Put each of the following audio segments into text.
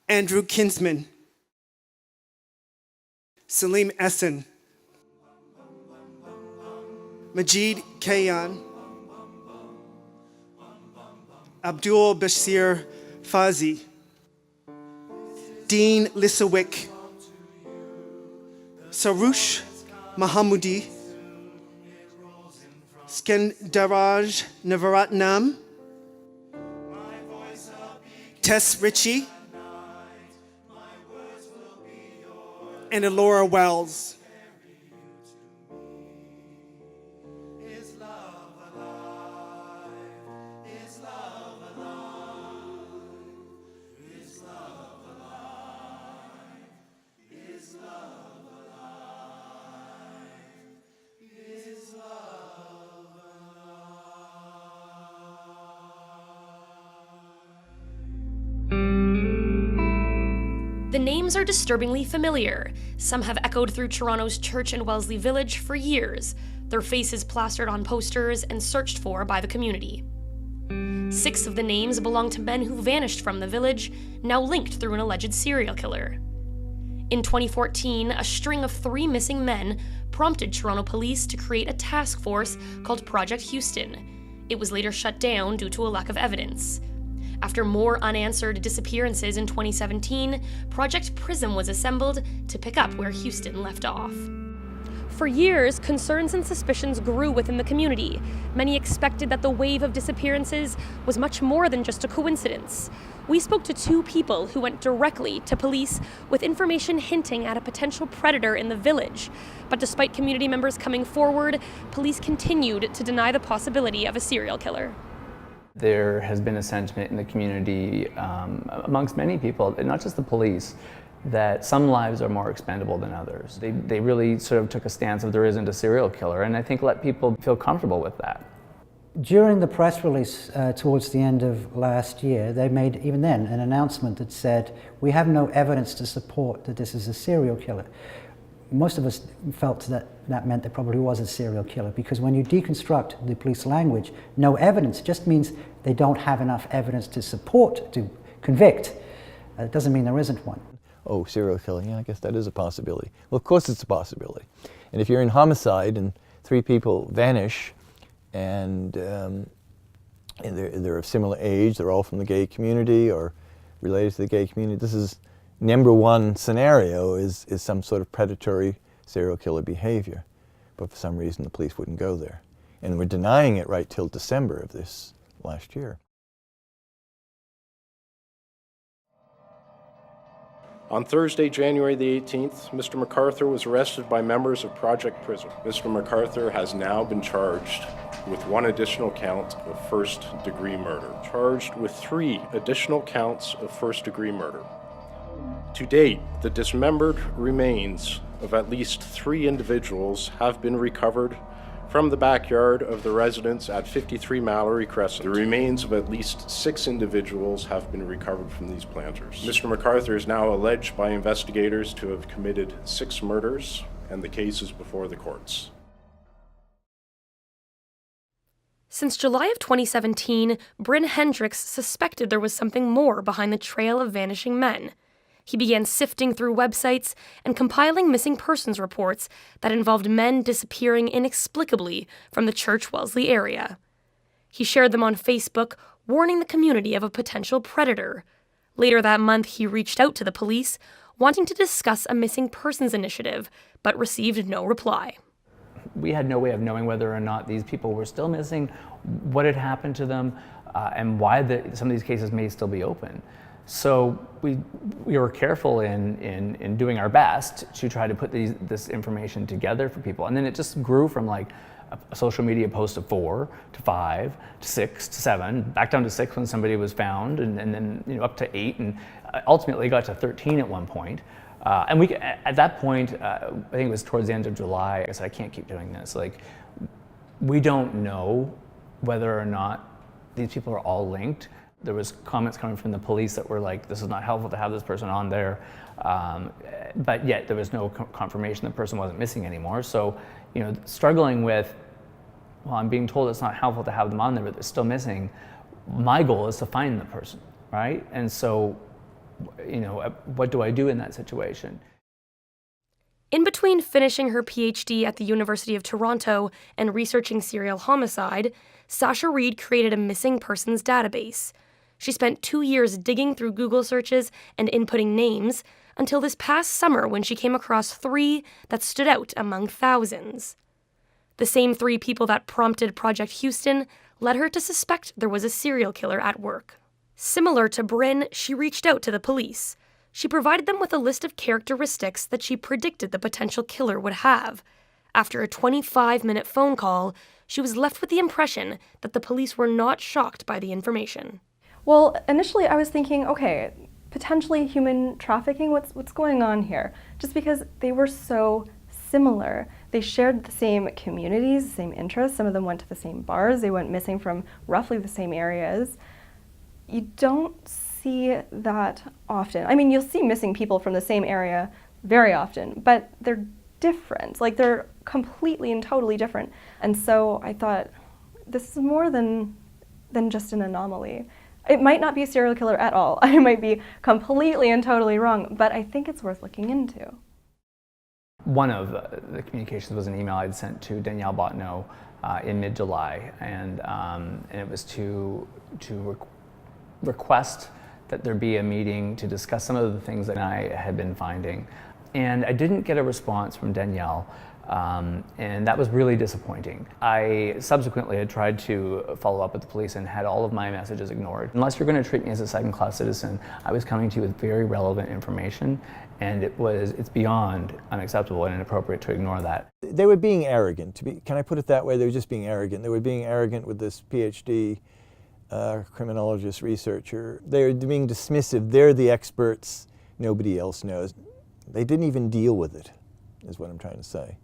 Andrew Kinsman, Salim Essen, Majid Kayan, Abdul Bashir Fazi, Dean Lisowick, Sarush Mahamudi, Skendaraj Navaratnam, Tess Ritchie, and Elora Wells. The names are disturbingly familiar. Some have echoed through Toronto's Church and Wellesley Village for years, their faces plastered on posters and searched for by the community. 6 of the names belong to men who vanished from the village, now linked through an alleged serial killer. In 2014, a string of 3 missing men prompted Toronto police to create a task force called Project Houston. It was later shut down due to a lack of evidence. After more unanswered disappearances in 2017, Project Prism was assembled to pick up where Houston left off. For years, concerns and suspicions grew within the community. Many expected that the wave of disappearances was much more than just a coincidence. We spoke to 2 people who went directly to police with information hinting at a potential predator in the village. But despite community members coming forward, police continued to deny the possibility of a serial killer. There has been a sentiment in the community amongst many people, and not just the police, that some lives are more expendable than others. They really sort of took a stance of there isn't a serial killer, and I think let people feel comfortable with that. During the press release towards the end of last year, they made, even then, an announcement that said, we have no evidence to support that this is a serial killer. Most of us felt that that meant there probably was a serial killer, because when you deconstruct the police language, no evidence just means they don't have enough evidence to support, to convict. It doesn't mean there isn't one. Oh, serial killer, yeah, I guess that is a possibility. Well, of course it's a possibility. And if you're in homicide and 3 people vanish and they're of similar age, they're all from the gay community or related to the gay community, this is number one scenario is some sort of predatory serial killer behavior. But for some reason the police wouldn't go there. And we're denying it right till December of this last year. On Thursday, January the 18th, Mr. MacArthur was arrested by members of Project Prism. Mr. MacArthur has now been charged with 1 additional count of first-degree murder, charged with 3 additional counts of first-degree murder. To date, the dismembered remains of at least 3 individuals have been recovered from the backyard of the residence at 53 Mallory Crescent. The remains of at least 6 individuals have been recovered from these planters. Mr. MacArthur is now alleged by investigators to have committed 6 murders, and the case is before the courts. Since July of 2017, Bryn Hendricks suspected there was something more behind the trail of vanishing men. He began sifting through websites and compiling missing persons reports that involved men disappearing inexplicably from the Church Wellesley area. He shared them on Facebook, warning the community of a potential predator. Later that month, he reached out to the police, wanting to discuss a missing persons initiative, but received no reply. We had no way of knowing whether or not these people were still missing, what had happened to them, and why some of these cases may still be open. So we were careful in doing our best to try to put this information together for people. And then it just grew from like a social media post of 4 to 5 to 6 to 7, back down to 6 when somebody was found, and then up to 8, and ultimately got to 13 at one point. And we, at that point, I think it was towards the end of July, I said, I can't keep doing this. Like, we don't know whether or not these people are all linked. There was comments coming from the police that were like, this is not helpful to have this person on there. But yet there was no confirmation the person wasn't missing anymore. So, struggling with, well, I'm being told it's not helpful to have them on there, but they're still missing. My goal is to find the person, right? And so what do I do in that situation? In between finishing her PhD at the University of Toronto and researching serial homicide, Sasha Reid created a missing persons database. She spent 2 years digging through Google searches and inputting names until this past summer when she came across 3 that stood out among thousands. The same 3 people that prompted Project Houston led her to suspect there was a serial killer at work. Similar to Bryn, she reached out to the police. She provided them with a list of characteristics that she predicted the potential killer would have. After a 25-minute phone call, she was left with the impression that the police were not shocked by the information. Well, initially I was thinking, okay, potentially human trafficking, what's going on here? Just because they were so similar. They shared the same communities, the same interests. Some of them went to the same bars. They went missing from roughly the same areas. You don't see that often. I mean, you'll see missing people from the same area very often, but they're different. Like, they're completely and totally different. And so I thought, this is more than just an anomaly. It might not be a serial killer at all. I might be completely and totally wrong, but I think it's worth looking into. One of the communications was an email I'd sent to Danielle Botneau in mid-July, and it was to request that there be a meeting to discuss some of the things that I had been finding. And I didn't get a response from Danielle, and that was really disappointing. I subsequently had tried to follow up with the police and had all of my messages ignored. Unless you're going to treat me as a second-class citizen, I was coming to you with very relevant information, and it's beyond unacceptable and inappropriate to ignore that. They were being arrogant. Can I put it that way? They were just being arrogant. They were being arrogant with this PhD criminologist, researcher. They're being dismissive. They're the experts. Nobody else knows. They didn't even deal with it, is what I'm trying to say.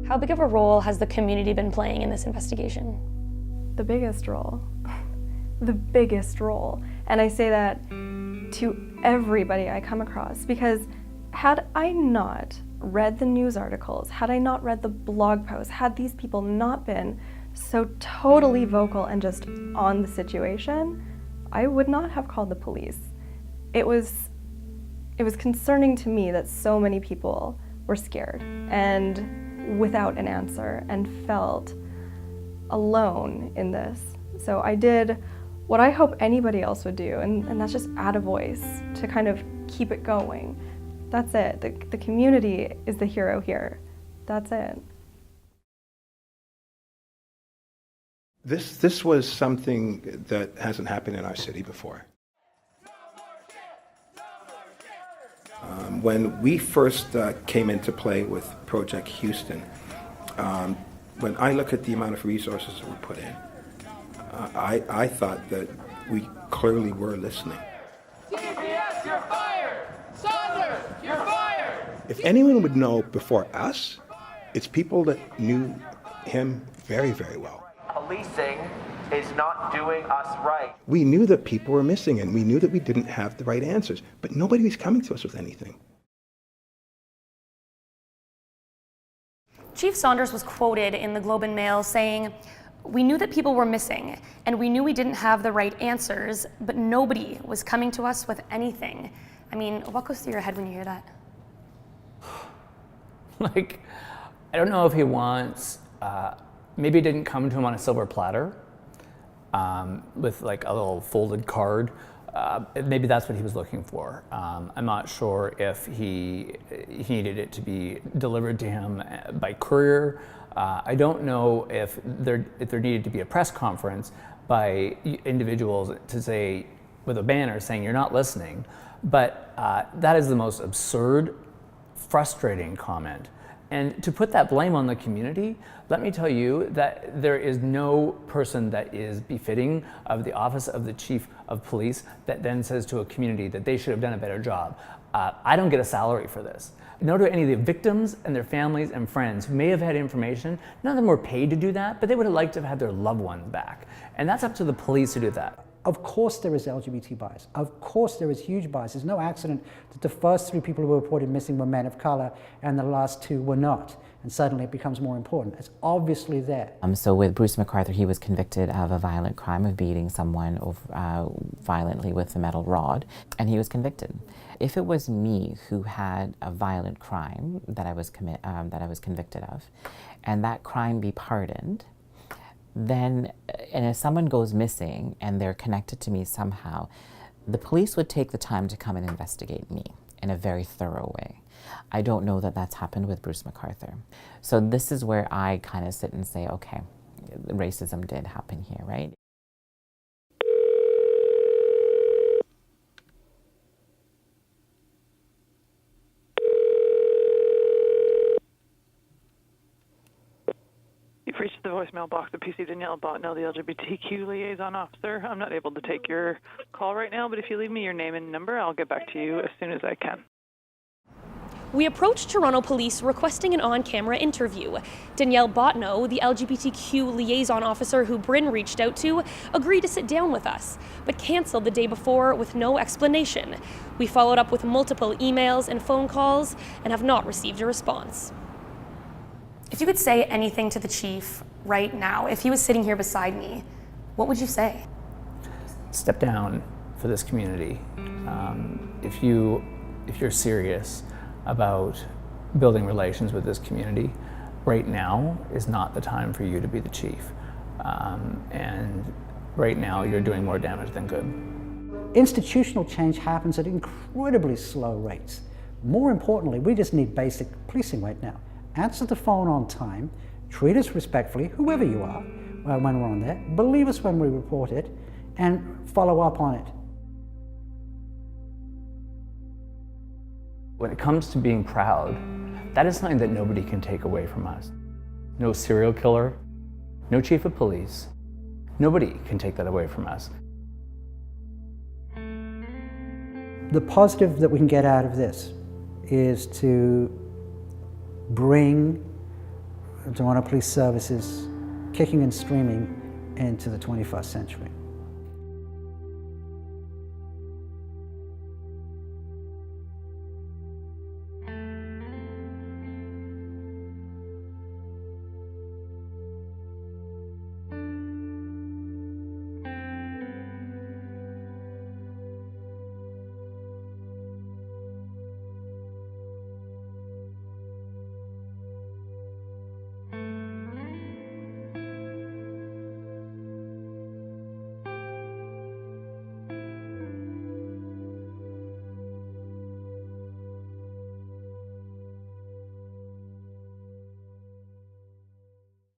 How big of a role has the community been playing in this investigation? The biggest role. The biggest role. And I say that to everybody I come across, because had I not read the news articles, had I not read the blog posts, had these people not been so totally vocal and just on the situation, I would not have called the police. It was concerning to me that so many people were scared and without an answer and felt alone in this. So I did what I hope anybody else would do, and that's just add a voice to kind of keep it going. That's it. The community is the hero here. That's it. This was something that hasn't happened in our city before. When we first came into play with Project Houston, when I look at the amount of resources that were put in, I thought that we clearly were listening. CPS, you're fired! Saunders, you're fired! If anyone would know before us, it's people that knew him very, very well. Policing is not doing us right. We knew that people were missing, and we knew that we didn't have the right answers, but nobody was coming to us with anything. Chief Saunders was quoted in the Globe and Mail saying, "We knew that people were missing, and we knew we didn't have the right answers, but nobody was coming to us with anything." I mean, what goes through your head when you hear that? Like, I don't know if he wants, maybe it didn't come to him on a silver platter with like a little folded card. Maybe that's what he was looking for. I'm not sure if he needed it to be delivered to him by courier. I don't know if there needed to be a press conference by individuals to say, with a banner saying you're not listening, but that is the most absurd, frustrating comment. And to put that blame on the community, let me tell you that there is no person that is befitting of the office of the chief of police that then says to a community that they should have done a better job. I don't get a salary for this. Nor do any of the victims and their families and friends who may have had information. None of them were paid to do that, but they would have liked to have had their loved ones back. And that's up to the police to do that. Of course there is LGBT bias. Of course there is huge bias. It's no accident that the first 3 people who were reported missing were men of color and the last 2 were not. And suddenly it becomes more important. It's obviously there. So with Bruce McArthur, he was convicted of a violent crime of beating someone violently with a metal rod, and he was convicted. If it was me who had a violent crime that I was convicted of, and that crime be pardoned, then, and if someone goes missing and they're connected to me somehow, the police would take the time to come and investigate me in a very thorough way. I don't know that that's happened with Bruce McArthur. So this is where I kind of sit and say, okay, racism did happen here, right? You've reached the voicemail box of PC Danielle Botnell, the LGBTQ liaison officer. I'm not able to take your call right now, but if you leave me your name and number, I'll get back to you as soon as I can. We approached Toronto Police requesting an on-camera interview. Danielle Botno, the LGBTQ liaison officer who Bryn reached out to, agreed to sit down with us, but canceled the day before with no explanation. We followed up with multiple emails and phone calls and have not received a response. If you could say anything to the chief right now, if he was sitting here beside me, what would you say? Step down for this community. If you're serious about building relations with this community, right now is not the time for you to be the chief. And right now you're doing more damage than good. Institutional change happens at incredibly slow rates. More importantly, we just need basic policing right now. Answer the phone on time, treat us respectfully, whoever you are, when we're on there, believe us when we report it, and follow up on it. When it comes to being proud, that is something that nobody can take away from us. No serial killer, no chief of police, nobody can take that away from us. The positive that we can get out of this is to bring Toronto Police Services kicking and screaming into the 21st century.